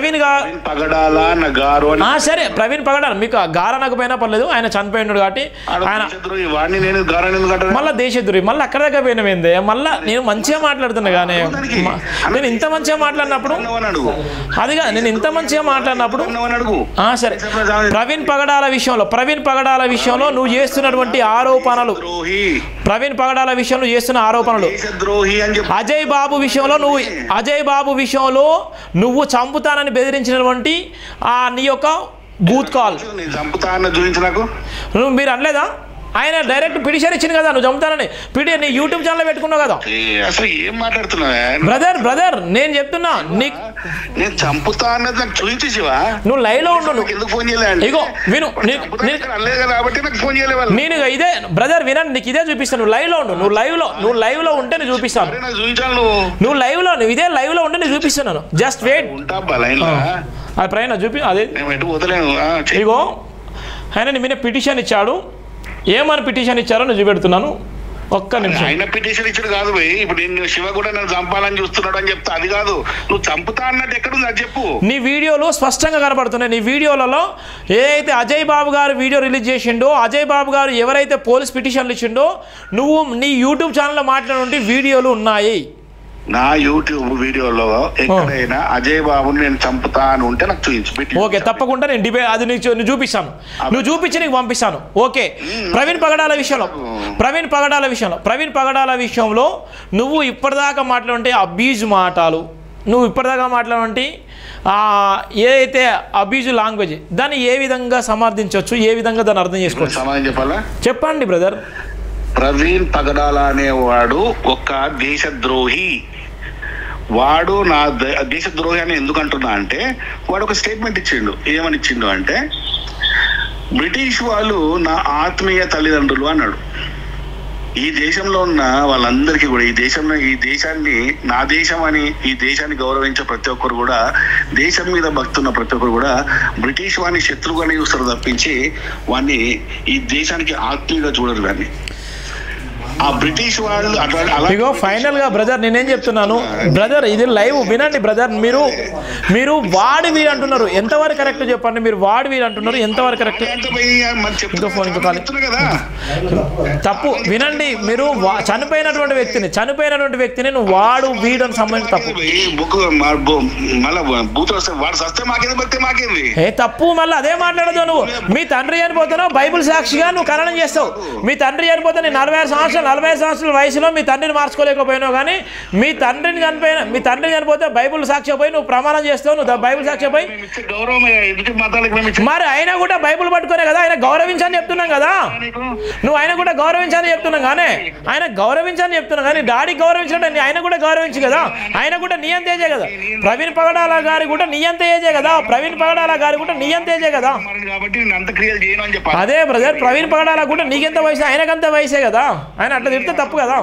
ప్రవీణ్ సరే ప్రవీణ్ పగడాల మీకు గార అనకపోయినా పర్లేదు, ఆయన చనిపోయినాడు కాబట్టి ఆయన మళ్ళీ దేశద్రోహి మళ్ళీ అక్కడ దగ్గర పోయినమైంది. మళ్ళీ నేను మంచిగా మాట్లాడుతున్నా కానీ నేను ఇంత మంచిగా మాట్లాడినప్పుడు అదిగా నేను ఇంత మంచిగా మాట్లాడినప్పుడు సరే ప్రవీణ్ పగడాల విషయంలో నువ్వు చేస్తున్నటువంటి ఆరోపణలు, ప్రవీణ్ పగడాల విషయంలో చేస్తున్న ఆరోపణలు, అజయ్ బాబు విషయంలో నువ్వు చంపుతానని బెదిరించినటువంటి నీ యొక్క బూత్ కాల్ మీరు అనలేదా? ఆయన డైరెక్ట్ పిటిషన్ ఇచ్చింది కదా నువ్వు చంపుతానని. నీ యూట్యూబ్ ఛానల్ పెట్టుకున్నావు కదా. అసలు ఏం మాట్లాడుతున్నావు బ్రదర్ నేను చెప్తున్నా నేను చంపుతా అన్నది నాకు చూపించేవా? నువ్వు లైవ్ లో ఉండు. ఎందుకు ఫోన్ చేయలేదు? ఇగో విను కాబట్టి నాకు ఫోన్ చేయలేదు. నేను ఇదే బ్రదర్ వినండి, నీకు ఇదే చూపిస్తాను. నువ్వు లైవ్ లో ఉండు. నువ్వు లైవ్ లో ఉంటే నేను చూపిస్తాను. నువ్వు లైవ్ లో ఇదే లైవ్ లో ఉంటే నేను చూపిస్తున్నాను. Just wait. అది ప్రయాణ చూపి అదే. ఇగో ఆయన నీ మీద పిటిషన్ ఇచ్చాడు. ఏమని పిటిషన్ ఇచ్చారో నేను చూపెడుతున్నాను. ఒక్క నిమిషం. ఆయన పిటిషన్ ఇచ్చాడు కాదు భయ్. ఇప్పుడు నేను శివ కూడా నన్ను చంపాలని చూస్తున్నాడు అని చెప్తా, అది కాదు. నువ్వు చంపుతా అన్నట్టు ఎక్కడుంది అది చెప్పు. నీ వీడియోలు స్పష్టంగా కనబడుతున్నాయి. నీ వీడియోలలో ఏదైతే అజయ్ బాబు గారు వీడియో రిలీజ్ చేసిండో, అజయ్ బాబు గారు ఎవరైతే పోలీస్ పిటిషన్లు ఇచ్చిండో, నువ్వు నీ యూట్యూబ్ ఛానల్లో మాట్లాడే వీడియోలు ఉన్నాయి. నా యూట్యూబ్ వీడియోలో ఎక్కడైనా అజయ్ బాబుని నేను చంపుతా అని ఉంటే నాకు చూపించు. ఓకే తప్పకుండా నేను అది నీకు చూపిస్తాను. నువ్వు చూపించి నీకు పంపిస్తాను. ఓకే ప్రవీణ్ పగడాల విషయంలో నువ్వు ఇప్పటిదాకా మాట్లాడే అబ్యూజ్ మాటలు, నువ్వు ఇప్పటిదాకా మాట్లాడే ఏదైతే అబ్యూజ్ లాంగ్వేజ్, దాన్ని ఏ విధంగా సమర్థించవచ్చు, ఏ విధంగా దాన్ని అర్థం చేసుకోవచ్చు? సమాధానం చెప్పాలా? చెప్పండి బ్రదర్. ప్రవీణ్ పగడాల అనేవాడు ఒక దేశద్రోహి. వాడు నా దేశద్రోహి అని ఎందుకు అంటున్నా అంటే, వాడు ఒక స్టేట్మెంట్ ఇచ్చిండు. ఏమని ఇచ్చిండు అంటే, బ్రిటిష్ వాళ్ళు నా ఆత్మీయ తల్లిదండ్రులు అన్నాడు. ఈ దేశంలో ఉన్న వాళ్ళందరికీ కూడా ఈ దేశాన్ని నా దేశం అని, ఈ దేశాన్ని గౌరవించే ప్రతి ఒక్కరు కూడా, దేశం మీద భక్తున్న ప్రతి ఒక్కరు కూడా బ్రిటిష్ వాడిని శత్రువుగానే చూస్తారు తప్పించి వాడిని ఈ దేశానికి ఆత్మీయంగా చూడరు. కానీ ఆ బ్రిటిష్ వాళ్ళు ఇగో ఫైనల్ గా బ్రదర్ నేనేం చెప్తున్నాను బ్రదర్, ఇది లైవ్ వినండి బ్రదర్. మీరు వాడి వీడు అంటున్నారు, ఎంతవరకు కరెక్ట్ చెప్పండి. మీరు వాడి వీడు అంటున్నారు, ఎంతవరకు కరెక్ట్? ఇంకో ఫోన్ ఇంకో కాల్ తప్పు. వినండి, మీరు చనిపోయినటువంటి వ్యక్తిని నువ్వు వాడు వీడు అని సంబంధించి తప్పు. తప్పు. మళ్ళీ అదే మాట్లాడదు నువ్వు. మీ తండ్రి చనిపోతున్నావు, బైబుల్ సాక్షిగా నువ్వు ఖననం చేస్తావు. మీ తండ్రి చనిపోతే నీ 40 సంవత్సరాల వయసులో మీ తండ్రిని మార్చుకోలేకపోయినావు. కానీ మీ తండ్రిని చనిపోతే బైబుల్ సాక్షి పోయి నువ్వు ప్రమాణం చేస్తావు. నువ్వు బైబుల్ సాక్షి పోయి మరి ఆయన కూడా బైబుల్ పట్టుకునే కదా ఆయన గౌరవించని చెప్తున్నాం కదా. నువ్వు ఆయన కూడా గౌరవించని చెప్తున్నాం కానీ డాడీ గౌరవించినట్టు ఆయన కూడా గౌరవించు కదా. ఆయన కూడా నీ అంత ఏజే కదా. ప్రవీణ్ పగడాల గారి కూడా నీ అంత ఏజే కదా. అదే బ్రదర్, ప్రవీణ్ పగడాల కూడా నీకెంత వయసు, ఆయనకంత వయసే కదా. ఆయన అట్లా తిడితే తప్పు కదా.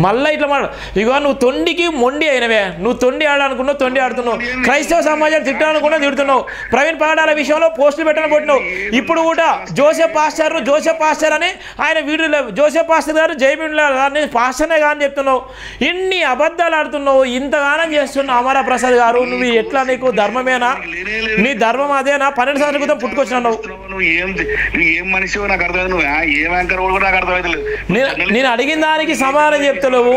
మళ్ళీ ఇట్లా ఇగో నువ్వు తొండికి మొండి అయినవే. నువ్వు తొండి ఆడాలనుకున్నావు, తొండి ఆడుతున్నావు. క్రైస్తవ సమాజాన్ని తిట్టాలనుకున్నా తిడుతున్నావు. ప్రవీణ్ పగడాల విషయంలో పోస్టులు పెట్టాలని కొట్టినావు. ఇప్పుడు కూడా జోసెఫ్ పాస్టర్ అని ఆయన వీడియోలో జోసెఫ్ పాస్టర్ గారు జైబిండ్ల పాస్టర్నే కానీ చెప్తున్నావు. ఇన్ని అబద్ధాలు ఆడుతున్నావు, ఇంతగానం చేస్తున్నావు. అమర ప్రసాద్ గారు నువ్వు ఎట్లా, నీకు ధర్మమేనా? నీ ధర్మం అదేనా? 12 సంవత్సరాల క్రితం పుట్టుకొచ్చినావు. నేను అడిగిన దానికి సమాధానం చెప్తలేవు.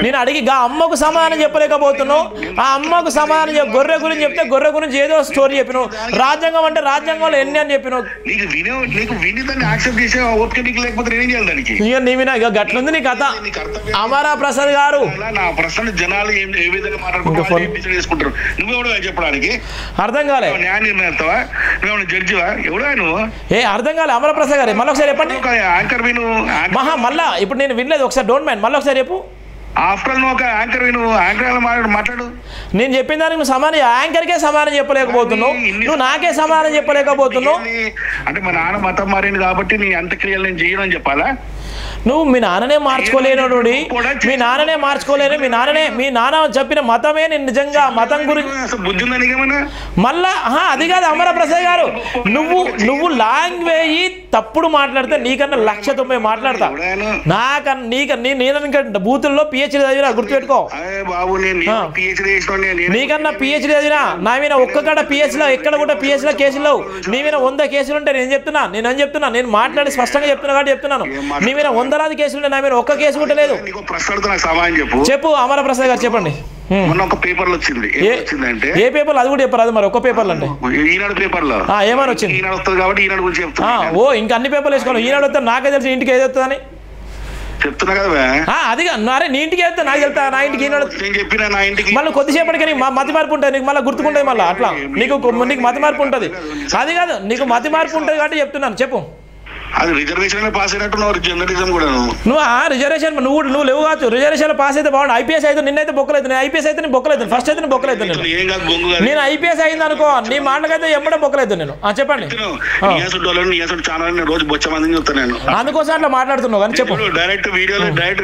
నేను అడిగి అమ్మకు సమాధానం చెప్పలేకపోతున్నావు. ఆ అమ్మకు సమాధానం గొర్రె గురించి చెప్తే గొర్రె గురించి ఏదో స్టోరీ చెప్పినావు. రాజ్యాంగం అంటే రాజ్యాంగంలో ఎన్ని అని చెప్పినావు. ఇక గట్లుంది నీ కథ. అమరా ప్రసాద్ గారు చెప్పడానికి అర్థం కాలే. అర్థం కాలే అమర ప్రసాద్ గారు. మళ్ళీ ఒకసారి చెప్పండి. మళ్ళా ఇప్పుడు నేను వినలేదు, ఒకసారి డోంట్ మైండ్ మళ్ళీ ఒకసారి చెప్పు. మాట్లాడు. నేను చెప్పిన దానికి నువ్వు సమానం, యాంకర్కే సమానం చెప్పలేకపోతున్నావు. నువ్వు నాకే సమానం చెప్పలేకపోతున్నావు. అంటే మా నాన్న మతం మారింది కాబట్టి నీ అంత్యక్రియలు నేను చేయను అని చెప్పాలా? నువ్వు మీ నాన్ననే మార్చుకోలేనోడు, మీ నాన్ననే మార్చుకోలేను, మీ నాన్న చెప్పిన మతమే నేను నిజంగా మతం గురించి మళ్ళా అది కాదు అమర ప్రసాద్ గారు, నువ్వు లాంగ్వేజ్ తప్పుడు మాట్లాడితే నీకన్నా 190 మాట్లాడతా, నీకన్నా బూతుల్లో PhD చదివినా గుర్తుపెట్టుకో, నీకన్నా PhD చదివినా, నా మీద ఒక్కకాడ PhDలో ఎక్కడ కూడా PhDలో కేసులు, నీ మీద 100 కేసులు ఉంటే నేను చెప్తున్నా, నేను మాట్లాడి స్పష్టంగా చెప్తున్నా కాబట్టి చెప్తున్నాను, నీ మీద 100 కేసులు ఉంటే నా మీద ఒక్క కేసు కూడా లేదు. చెప్పు అమర ప్రసాద్ గారు చెప్పండి. ఒక పేపర్ లో వచ్చింది, ఏ పేపర్ అది కూడా చెప్పారు, అది మరి ఒక్క పేపర్ అంటే ఈనాడు పేపర్ లో ఏమని వచ్చింది, ఈనాడు వస్తుంది కాబట్టి ఈనాడు గురించి చెప్తున్నా. ఓ ఇంకా అన్ని పేపర్లు వేసుకోవాలి, ఈనాడు వస్తే నాకే తెలిసి ఇంటికి ఏది వస్తుందని చెప్తున్నా కదా, అది అరే నీ ఇంటికి వెళ్తా నాకు వెళ్తా, నా ఇంటికి చెప్పిన నా ఇంటికి మళ్ళీ కొద్దిసేపటికి నీకు మతి మార్పు ఉంటుంది, నీకు మళ్ళీ గుర్తుకుంటుంది, మళ్ళీ అట్లా నీకు మతి మార్పు ఉంటుంది, అది కాదు నీకు మతి మార్పు ఉంటుంది కాబట్టి చెప్తున్నాను. చెప్పు. అది రిజర్వేషన్ పాస్ అయినట్టు జర్నలిజం కూడా నువ్వు రిజర్వేషన్ నువ్వు లేవు కావచ్చు, రిజర్వేషన్ పాస్ అయితే బాగుండు, IPS అయితే నిన్నైతే బొక్కలేదు, నేను IPS అయితే నేను బొక్కలేదు, ఫస్ట్ అయితే నేను బొక్కలేదు, నేను IPS అయింది అనుకో నీ మాటలకైతే ఎప్పుడో బొక్కలేదు నేను. చెప్పండి. రోజు బొచ్చ మందిని చూస్తాను, అందుకోసం అట్లా మాట్లాడుతున్నావు కానీ చెప్పు. డైరెక్ట్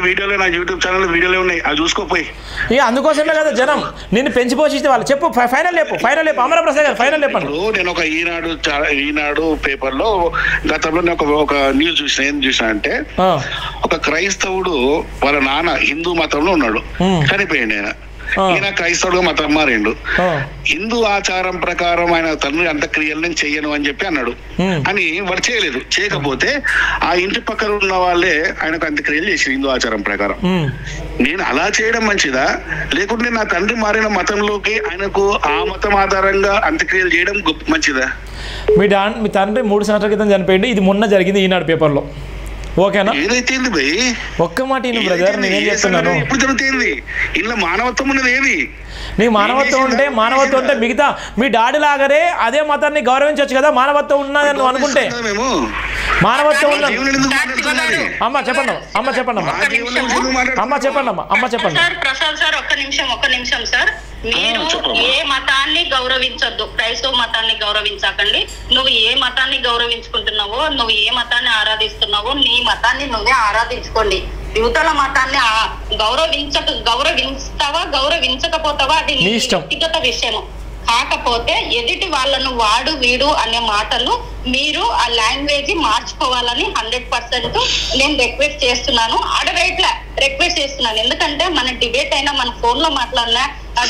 వీడియోలో నా యూట్యూబ్ ఛానల్ వీడియోలో ఉన్నాయి, అవి చూసుకోపోయి ఇక అందుకోసమే కదా జనం నిన్ను పెంచి పోషిస్తే వాళ్ళు. చెప్పు ఫైనల్ చెప్పు అమర ప్రసాద్ గారు ఫైనల్ చెప్పండి. నేను ఒక ఈనాడు పేపర్ లో గతంలో ఒక న్యూస్ చూసిన, ఏం చూసిన అంటే ఒక క్రైస్తవుడు వాళ్ళ నాన్న హిందూ మతంలో ఉన్నాడు, చనిపోయింది ఆయన, ఈయన క్రైస్తవుడుగా మతం మారిండు, హిందూ ఆచారం ప్రకారం ఆయన తండ్రి అంత్యక్రియలు నేను చెయ్యను అని చెప్పి అన్నాడు, అని వాడు చేయకపోతే ఆ ఇంటి పక్కన ఉన్న వాళ్ళే ఆయనకు అంత్యక్రియలు చేసి హిందూ ఆచారం ప్రకారం. నేను అలా చేయడం మంచిదా, లేకుంటే నా తండ్రి మారిన మతంలోకి ఆయనకు ఆ మతం ఆధారంగా అంత్యక్రియలు చేయడం మంచిదా? మీ తండ్రి 3 సంవత్సరాల క్రితం చనిపోయింది, ఇది మొన్న జరిగింది ఈనాడు పేపర్లో, ఓకేనా? ఏదైతే ఒక్క మాట బ్రదర్, నేనేం చెప్తున్నాను, ఇప్పుడు జరుగుతుంది ఇలా మానవత్వం ఉన్నది ఏది? నీ మానవత్వం ఉంటే మిగతా మీ డాడీ లాగానే అదే మతాన్ని గౌరవించవచ్చు కదా, మానవత్వం ఉన్నదని నువ్వు అనుకుంటే. మానవత్వం ఉన్న అమ్మ చెప్పండి ప్రసాద్ సార్ ఒక్క నిమిషం సార్. మీరు ఏ మతాన్ని గౌరవించొద్దు, క్రైస్తవ మతాన్ని గౌరవించకండి. నువ్వు ఏ మతాన్ని గౌరవించుకుంటున్నావో, నువ్వు ఏ మతాన్ని ఆరాధిస్తున్నావో నీ మతాన్ని నువ్వే ఆరాధించుకోండి. యువతల మతాన్ని గౌరవించకపోతావా అది నీ వ్యక్తిగత విషయము. కాకపోతే ఎదుటి వాళ్ళను వాడు వీడు అనే మాటలు మీరు ఆ లాంగ్వేజ్ మార్చుకోవాలని 100% నేను రిక్వెస్ట్ చేస్తున్నాను. రిక్వెస్ట్ చేస్తున్నాను, ఎందుకంటే మన డిబేట్ అయినా మన ఫోన్ లో మాట్లాడినా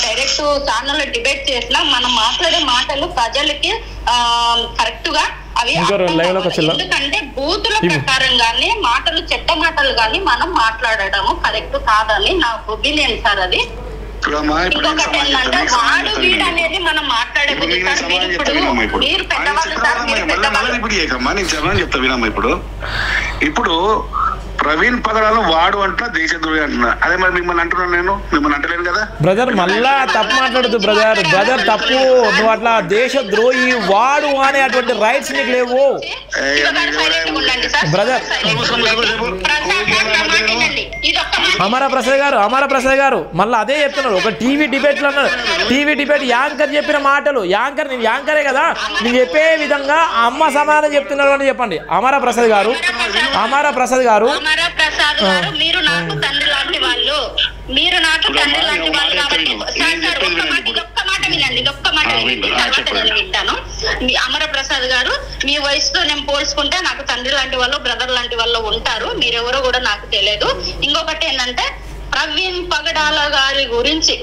డైరెక్ట్ ఛానల్ లో డిబేట్ చేసినా మనం మాట్లాడే మాటలు ప్రజలకి కరెక్ట్ గా అవి, ఎందుకంటే బూతుల ప్రకారంగానే మాటలు చెడ్డ మాటలు గాని మనం మాట్లాడటము కరెక్ట్ కాదని నా ఒపీనియన్ సార్. అది ఇంకొకటి ఏంటంటే వాడు వీడు అనేది మనం మాట్లాడే మీరు పెద్దవాళ్ళు సార్, మీరు పెద్దవాళ్ళు. ఇప్పుడు ప్రవీణ్ పగడాలు వాడు అంటున్నా, దేశద్రోహి అంటున్నా, అదే మరి మిమ్మల్ని అంటున్నాను, నేను మిమ్మల్ని అంటలేను కదా బ్రదర్. మళ్ళా తప్పు మాట్లాడదు బ్రదర్ తప్పు. నువ్వు అట్లా దేశద్రోహి వాడు అనే అటువంటి రైట్స్ నీకు లేవు బ్రదర్. అమర ప్రసాద్ గారు మళ్ళీ అదే చెప్తున్నారు, ఒక టీవీ డిబేట్లో అన్నారు, టీవీ డిబేట్ యాంకర్ చెప్పిన మాటలు, నేను యాంకరే కదా, నేను చెప్పే విధంగా అమ్మ సమాధానం చెప్తున్నారు అని చెప్పండి. అమర ప్రసాద్ గారు మీరు నాకు తండ్రి లాంటి వాళ్ళు, కాబట్టి ఒక్క మాట వినండి తర్వాత నేను వింటాను. అమర ప్రసాద్ గారు, మీ వయసుతో నేను పోల్చుకుంటే నాకు తండ్రి లాంటి వాళ్ళు, బ్రదర్ లాంటి వాళ్ళు ఉంటారు, మీరెవరో కూడా నాకు తెలియదు. ఇంకొకటి ఏంటంటే ప్రవీణ్ పగడాల గారి గురించి